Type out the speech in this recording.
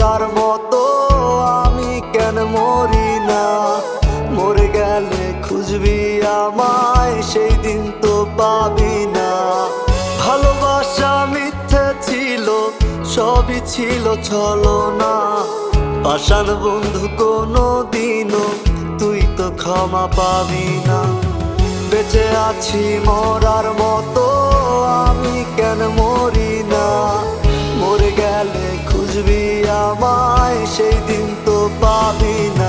মরার মতো আমি কেন মরি না? মরে গেলে খুঁজবি আমায়, সেই দিন তো পাবি না। ভালোবাসা মিথ্যে ছিল, সবই ছিল ছলনা। পাষাণ বন্ধু কোনো দিনও তুই তো ক্ষমা পাবি না। বেঁচে আছি মরার মতো আমি কেন মরি না? মরে গেলে খুঁজবি আমায়, সেই দিন তো পাবি না।